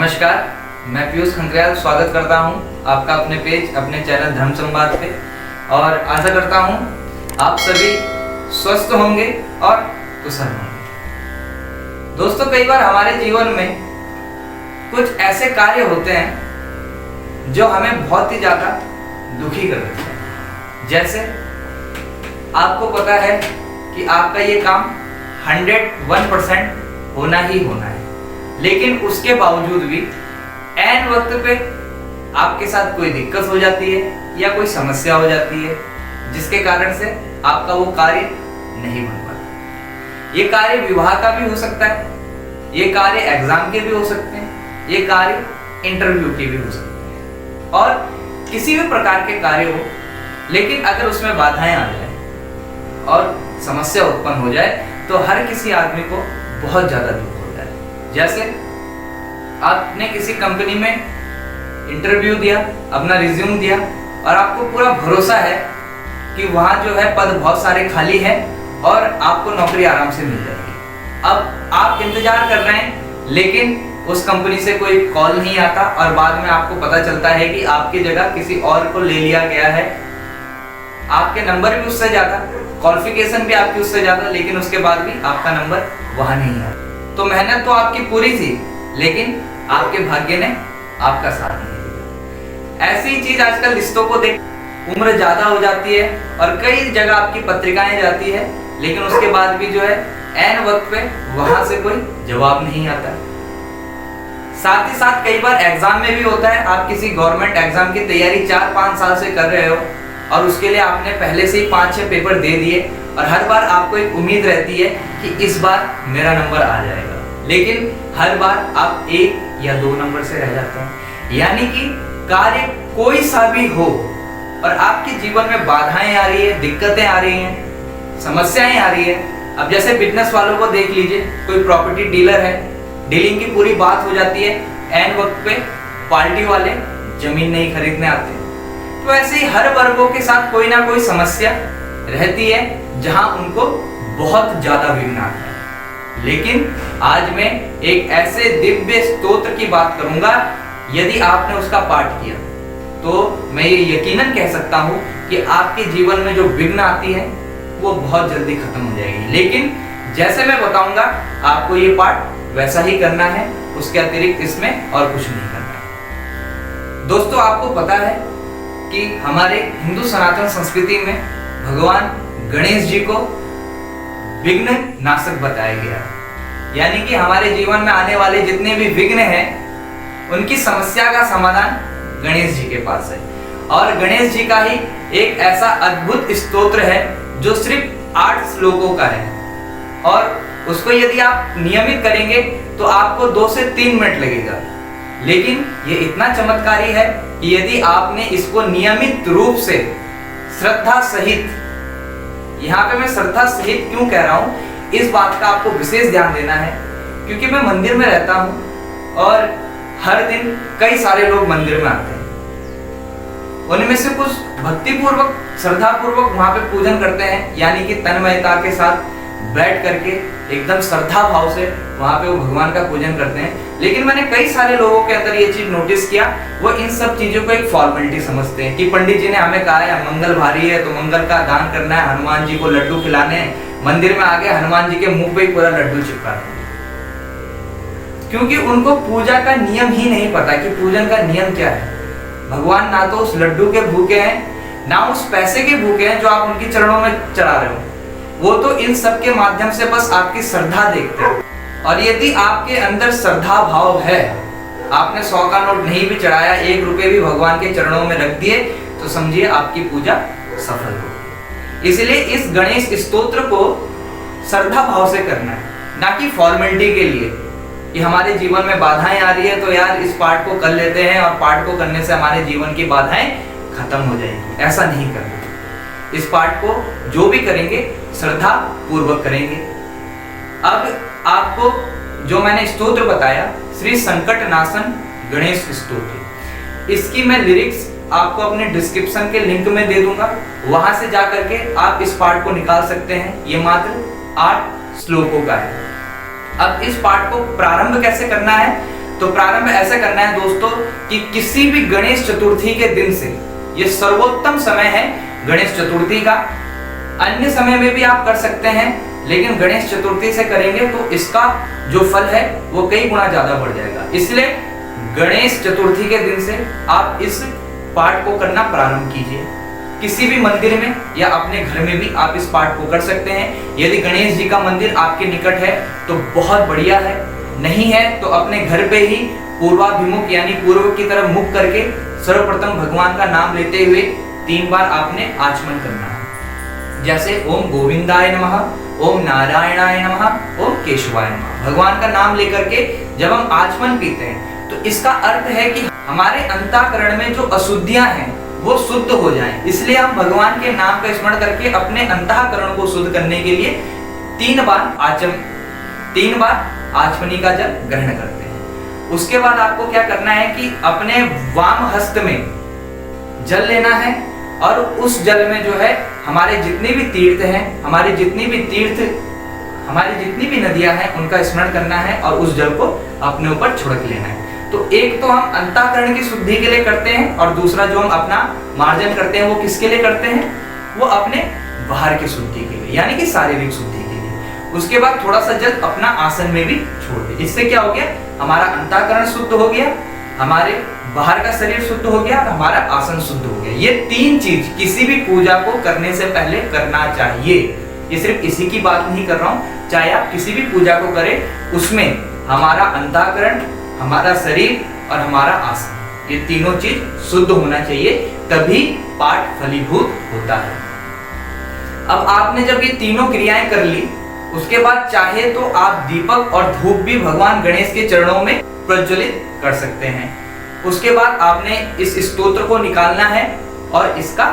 नमस्कार, मैं पीयूष खंकरियाल स्वागत करता हूं आपका अपने पेज अपने चैनल धर्म संवाद पे। और आशा करता हूं आप सभी स्वस्थ होंगे और कुशल होंगे। दोस्तों, कई बार हमारे जीवन में कुछ ऐसे कार्य होते हैं जो हमें बहुत ही ज़्यादा दुखी कर देते हैं। जैसे आपको पता है कि आपका ये काम 101% होना ही होना है, लेकिन उसके बावजूद भी ऐन वक्त पे आपके साथ कोई दिक्कत हो जाती है या कोई समस्या हो जाती है, जिसके कारण से आपका वो कार्य नहीं बन पाता। ये कार्य विवाह का भी हो सकता है, ये कार्य एग्जाम के भी हो सकते हैं, ये कार्य इंटरव्यू के भी हो सकते हैं और किसी भी प्रकार के कार्य हो, लेकिन अगर उसमें बाधाएं आ जाए और समस्या उत्पन्न हो जाए तो हर किसी आदमी को बहुत ज्यादा दुख होता है। जैसे आपने किसी कंपनी में इंटरव्यू दिया, अपना रिज्यूम दिया और आपको पूरा भरोसा है कि वहां जो है पद बहुत सारे खाली हैं और आपको नौकरी आराम से मिल जाएगी। अब आप इंतजार कर रहे हैं, लेकिन उस कंपनी से कोई कॉल नहीं आता और बाद में आपको पता चलता है कि आपकी जगह किसी और को ले लिया गया है। आपके नंबर भी उससे ज्यादा, क्वालिफिकेशन भी आपकी उससे ज्यादा, लेकिन उसके बाद भी आपका नंबर वहां नहीं है। तो मेहनत तो आपकी पूरी थी, लेकिन आपके भाग्य ने आपका साथ नहीं दिया। ऐसी चीज आजकल रिश्तों को देख, उम्र ज्यादा हो जाती है और कई जगह आपकी पत्रिकाएं जाती है, लेकिन उसके बाद भी जो है ऐन वक्त पे वहां से कोई जवाब नहीं आता। साथ ही साथ कई बार एग्जाम में भी होता है, आप किसी गवर्नमेंट एग्जाम की तैयारी 4-5 साल से कर रहे हो और उसके लिए आपने पहले से ही 5-6 पेपर दे दिए और हर बार आपको एक उम्मीद रहती है कि इस बार मेरा नंबर आ जाएगा, लेकिन हर बार आप 1 या 2 नंबर से रह जाते हैं। यानी कि कार्य कोई सा भी हो और आपके जीवन में बाधाएं आ रही है, दिक्कतें आ रही हैं, समस्याएं आ रही है। अब जैसे बिजनेस वालों को देख लीजिए, कोई प्रॉपर्टी डीलर है, डीलिंग की पूरी बात हो जाती है, एन वक्त पे पार्टी वाले जमीन नहीं खरीदने आते। तो ऐसे ही हर वर्गों के साथ कोई ना कोई समस्या रहती है जहां उनको बहुत ज्यादा विघ्न आता है। लेकिन आज मैं एक ऐसे दिव्य स्तोत्र की बात करूंगा, यदि आपने उसका पाठ किया तो मैं ये यकीनन कह सकता हूं कि आपके जीवन में जो विघ्न आती है वो बहुत जल्दी खत्म हो जाएगी। लेकिन जैसे मैं बताऊंगा आपको ये पाठ वैसा ही करना है, उसके अतिरिक्त इसमें और कुछ नहीं करना है। दोस्तों, आपको पता है कि हमारे हिंदू सनातन संस्कृति में भगवान गणेश जी को विघ्न नाशक बताया गया है। यानी कि हमारे जीवन में आने वाले जितने भी विघ्न हैं, उनकी समस्या का समाधान गणेश जी के पास है। और गणेश जी का ही एक ऐसा अद्भुत स्तोत्र है जो सिर्फ 8 श्लोकों का है और उसको यदि आप नियमित करेंगे तो आपको 2 से 3 मिनट लगेगा। लेकिन ये इतना चमत्कारी है कि यदि आपने इसको नियमित रूप से श्रद्धा सहित, यहाँ पे मैं श्रद्धा सहित क्यों कह रहा हूँ, इस बात का आपको विशेष ध्यान देना है, क्योंकि मैं मंदिर में रहता हूँ और हर दिन कई सारे लोग मंदिर में आते हैं। उनमें से कुछ भक्ति पूर्वक, श्रद्धा पूर्वक वहां पे पूजन करते हैं, यानी कि तन्मयता के साथ बैठ करके एकदम श्रद्धा भाव से वहां पे वो भगवान का पूजन करते हैं। लेकिन मैंने कई सारे लोगों के अंदर ये चीज नोटिस किया, वो इन सब चीजों को एक फॉर्मेलिटी समझते हैं कि पंडित जी ने हमें कहा है मंगल भारी है तो मंगल का दान करना है, हनुमान जी को लड्डू खिलाने हैं, मंदिर में आके हनुमान जी के मुंह पे ही पूरा लड्डू चिपका देंगे। क्योंकि उनको पूजा का नियम ही नहीं पता कि पूजन का नियम क्या है। भगवान ना तो उस लड्डू के भूखे हैं, ना उस पैसे के भूखे हैं जो आप उनके चरणों में चढ़ा रहे हो। वो तो इन सब के माध्यम से बस आपकी श्रद्धा देखते हैं। और यदि आपके अंदर श्रद्धा भाव है, आपने 100 का नोट नहीं भी चढ़ाया, 1 रुपए भी भगवान के चरणों में रख दिए, तो समझिए आपकी पूजा सफल होगी। इसलिए इस गणेश स्तोत्र को श्रद्धा भाव से करना है, ना कि फॉर्मेलिटी के लिए कि हमारे जीवन में बाधाएं आ रही है तो यार इस पाठ को कर लेते हैं और पाठ को करने से हमारे जीवन की बाधाएं खत्म हो जाएंगी। ऐसा नहीं करना। इस पाठ को जो भी करेंगे श्रद्धा पूर्वक करेंगे। अब आपको जो मैंने स्तोत्र बताया, श्री संकट नाशन गणेश स्तोत्र, इसकी मैं लिरिक्स आपको अपने डिस्क्रिप्शन के लिंक में दे दूंगा, वहां से जाकर के आप इस पाठ को निकाल सकते हैं। ये मात्र 8 श्लोकों का है। अब इस पाठ को प्रारंभ कैसे करना है, तो प्रारंभ ऐसे करना है दोस्तों कि किसी भी गणेश चतुर्थी के दिन से, ये सर्वोत्तम समय है गणेश चतुर्थी का। अन्य समय में भी आप कर सकते हैं, लेकिन गणेश चतुर्थी से करेंगे तो इसका जो फल है वो कई गुना ज्यादा बढ़ जाएगा। इसलिए गणेश चतुर्थी के दिन से आप इस पाठ को करना प्रारंभ कीजिए। किसी भी मंदिर में या अपने घर में भी आप इस पाठ को कर सकते हैं। यदि गणेश जी का मंदिर आपके निकट है तो बहुत बढ़िया है, नहीं है तो अपने घर पे ही पूर्वाभिमुख यानी पूर्व की तरफ मुख करके सर्वप्रथम भगवान का नाम लेते हुए 3 बार आपने आचमन करना है। जैसे ओम गोविंदाय नमः, ओम नारायणाय नमः, ओम केशवाय नमः। भगवान का नाम लेकर के जब हम आचमन पीते हैं तो इसका अर्थ है कि हमारे अंतःकरण में जो अशुद्धियां हैं वो शुद्ध हो जाएं। इसलिए हम भगवान के नाम का स्मरण करके अपने अंतःकरण को शुद्ध करने के लिए 3 बार आचमनी का जल ग्रहण करते हैं। उसके बाद आपको क्या करना है कि अपने वाम हस्त में जल लेना है और उस जल में जो है हमारे जितने भी तीर्थ हैं, हमारी जितनी भी नदियां हैं उनका स्मरण करना है और उस जल को अपने ऊपर छिड़क लेना है। तो एक तो हम अंतःकरण की शुद्धि के लिए करते हैं और दूसरा जो हम अपना मार्जन करते हैं वो किसके लिए करते हैं, वो अपने बाहर की शुद्धि के लिए यानी कि शारीरिक शुद्धि के लिए। उसके बाद थोड़ा सा जल अपना आसन में भी छोड़ दे। इससे क्या हो गया, हमारा अंतःकरण शुद्ध हो गया, हमारे बाहर का शरीर शुद्ध हो गया, हमारा आसन शुद्ध हो गया। ये 3 चीज किसी भी पूजा को करने से पहले करना चाहिए। ये सिर्फ इसी की बात नहीं कर रहा हूं, चाहे आप किसी भी पूजा को करें उसमें हमारा अंतःकरण, हमारा शरीर और हमारा आसन, ये तीनों चीज शुद्ध होना चाहिए, तभी पाठ फलीभूत होता है। अब आपने जब ये तीनों क्रियाएं कर ली, उसके बाद चाहे तो आप दीपक और धूप भी भगवान गणेश के चरणों में प्रज्वलित कर सकते हैं। उसके बाद आपने इस स्तोत्र को निकालना है और इसका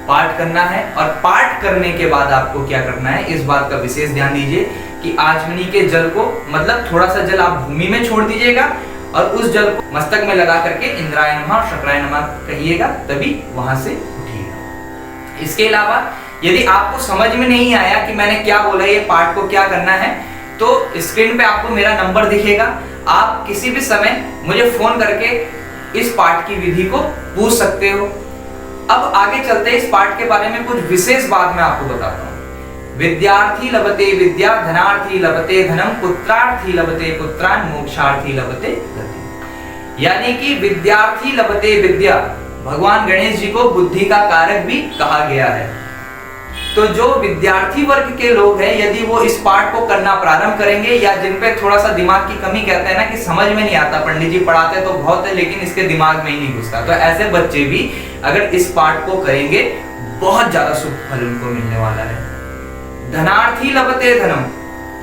पाठ करना है। और पाठ करने के बाद आपको क्या करना है, इस बात का विशेष ध्यान दीजिए कि आचमनी के जल को, मतलब थोड़ा सा जल आप भूमि में छोड़ दीजिएगा और उस जल को मस्तक में लगा करके इंद्राय नमः शक्राय नमः कहिएगा, तभी वहां से उठिएगा। इसके अलावा यदि आपको समझ में नहीं आया कि मैंने क्या बोला, ये पाठ को क्या करना है, तो स्क्रीन पे आपको मेरा नंबर दिखेगा। आप किसी भी समय मुझे फोन करके इस पाठ की विधि को पूछ सकते हो। अब आगे चलते हैं, इस पाठ के बारे में कुछ विशेष बात मैं आपको बताता हूँ। विद्यार्थी लभते विद्या, धनार्थी लभते धनम, पुत्रार्थी लभते पुत्रान, मोक्षार्थी लभते गति। यानी कि विद्यार्थी लभते विद्या, भगवान गणेश जी को बुद्धि का कारक भी कहा गया है। तो जो विद्यार्थी वर्ग के लोग हैं, यदि वो इस पाठ को करना प्रारंभ करेंगे, या जिन पे थोड़ा सा दिमाग की कमी, कहते हैं ना कि समझ में नहीं आता, पंडित जी पढ़ाते तो बहुत है लेकिन इसके दिमाग में ही नहीं घुसता, तो ऐसे बच्चे भी अगर इस पाठ को करेंगे बहुत ज्यादा शुभ फल उनको मिलने वाला है। धनार्थी लभते धनम,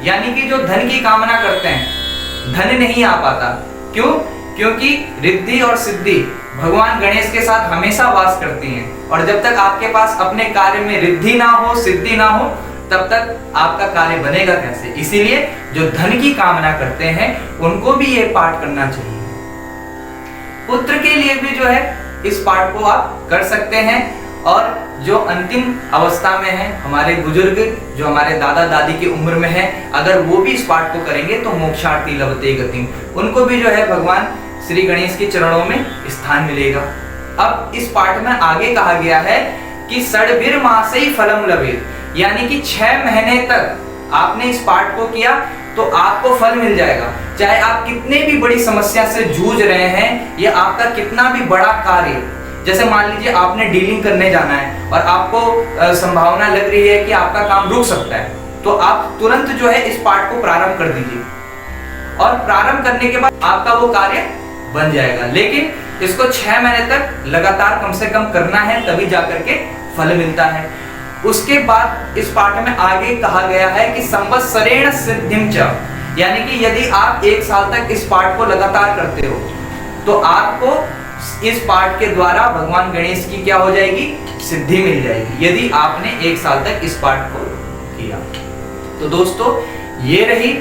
यानी कि जो धन की कामना करते हैं, धन नहीं आ पाता, क्यों? क्योंकि रिद्धि और सिद्धि भगवान गणेश के साथ हमेशा वास करती हैं, और जब तक आपके पास अपने कार्य में रिद्धि ना हो, सिद्धि ना हो, तब तक आपका कार्य बनेगा कैसे? इसीलिए जो धन की कामना करते हैं उनको भी ये पाठ करना चाहिए। पुत्र के लिए भी जो है इस पाठ को आप कर सकते हैं, और जो अंतिम अवस्था में है, हमारे बुजुर्ग जो हमारे दादा दादी की उम्र में है, अगर वो भी इस पाठ को करेंगे तो मोक्षार्थी लभते गतिम, उनको भी जो है भगवान श्री गणेश के चरणों में स्थान मिलेगा। अब इस पाठ में आगे कहा गया है कि षड्भिर मासै फलम लभेत, यानी कि 6 महीने तक आपने इस पाठ को किया तो आपको फल मिल जाएगा। चाहे आप कितने भी बड़ी समस्या से जूझ रहे हैं, या आपका कितना भी बड़ा कार्य, जैसे मान लीजिए आपने डीलिंग करने जाना है और आपको संभावना लग रही है कि आपका काम रुक सकता है, तो आप तुरंत जो है इस पाठ को प्रारंभ कर दीजिए, और प्रारंभ करने के बाद आपका वो कार्य बन जाएगा। लेकिन इसको 6 महीने तक लगातार कम से कम करना है, तभी जाकर के फल मिलता है। उसके बाद इस पाठ में आगे कहा गया है कि संवत्सरेण सिद्धिम च, यानी कि यदि आप 1 साल तक इस पाठ को लगातार करते हो तो आपको इस पाठ के द्वारा भगवान गणेश की क्या हो जाएगी, सिद्धि मिल जाएगी, यदि आपने 1 साल तक इस पाठ को किया। तो दोस्तों, ये रही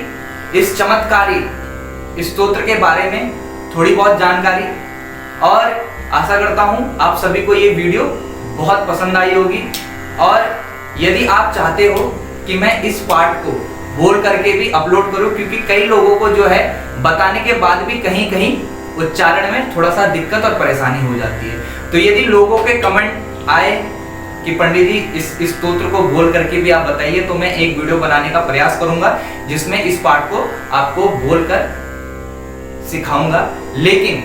इस चमत्कारी स्तोत्र के बारे में थोड़ी बहुत जानकारी, और आशा करता हूं आप सभी को ये वीडियो बहुत पसंद आई होगी। और यदि आप चाहते हो कि मैं इस पाठ को बोल करके भी अपलोड करो, क्योंकि कई लोगों को जो है बताने के बाद भी कहीं कहीं उच्चारण में थोड़ा सा दिक्कत और परेशानी हो जाती है। तो यदि लोगों के कमेंट आए कि पंडित जी इस स्तोत्र को बोल करके भी आप बताइए, तो मैं एक वीडियो बनाने का प्रयास करूंगा जिसमें इस पाठ को आपको बोलकर सिखाऊंगा। लेकिन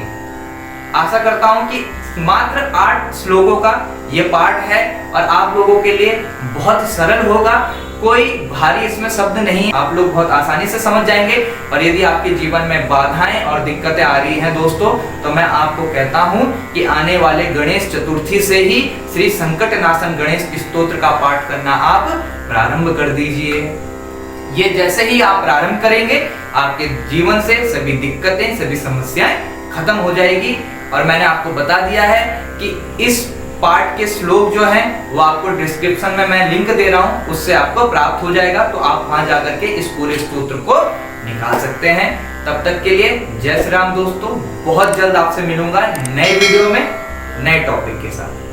आशा करता हूं कि मात्र 8 श्लोकों का ये पाठ है और आप लोगों के लिए बहुत सरल होगा, कोई भारी इसमें शब्द नहीं, आप लोग बहुत आसानी से समझ जाएंगे। और यदि आपके जीवन में बाधाएं और दिक्कतें आ रही हैं दोस्तों, तो मैं आपको कहता हूं कि आने वाले गणेश चतुर्थी से ही श्री संकट नाशन गणेश स्तोत्र का पाठ करना आप प्रारंभ कर दीजिए। ये जैसे ही आप प्रारंभ करेंगे, आपके जीवन से सभी दिक्कतें, सभी समस्याएं खत्म हो जाएगी। और मैंने आपको बता दिया है कि इस पाठ के श्लोक जो हैं वो आपको डिस्क्रिप्शन में मैं लिंक दे रहा हूं, उससे आपको प्राप्त हो जाएगा, तो आप वहां जाकर के इस पूरे स्तोत्र को निकाल सकते हैं। तब तक के लिए जय श्री राम दोस्तों, बहुत जल्द आपसे मिलूंगा नए वीडियो में नए टॉपिक के साथ।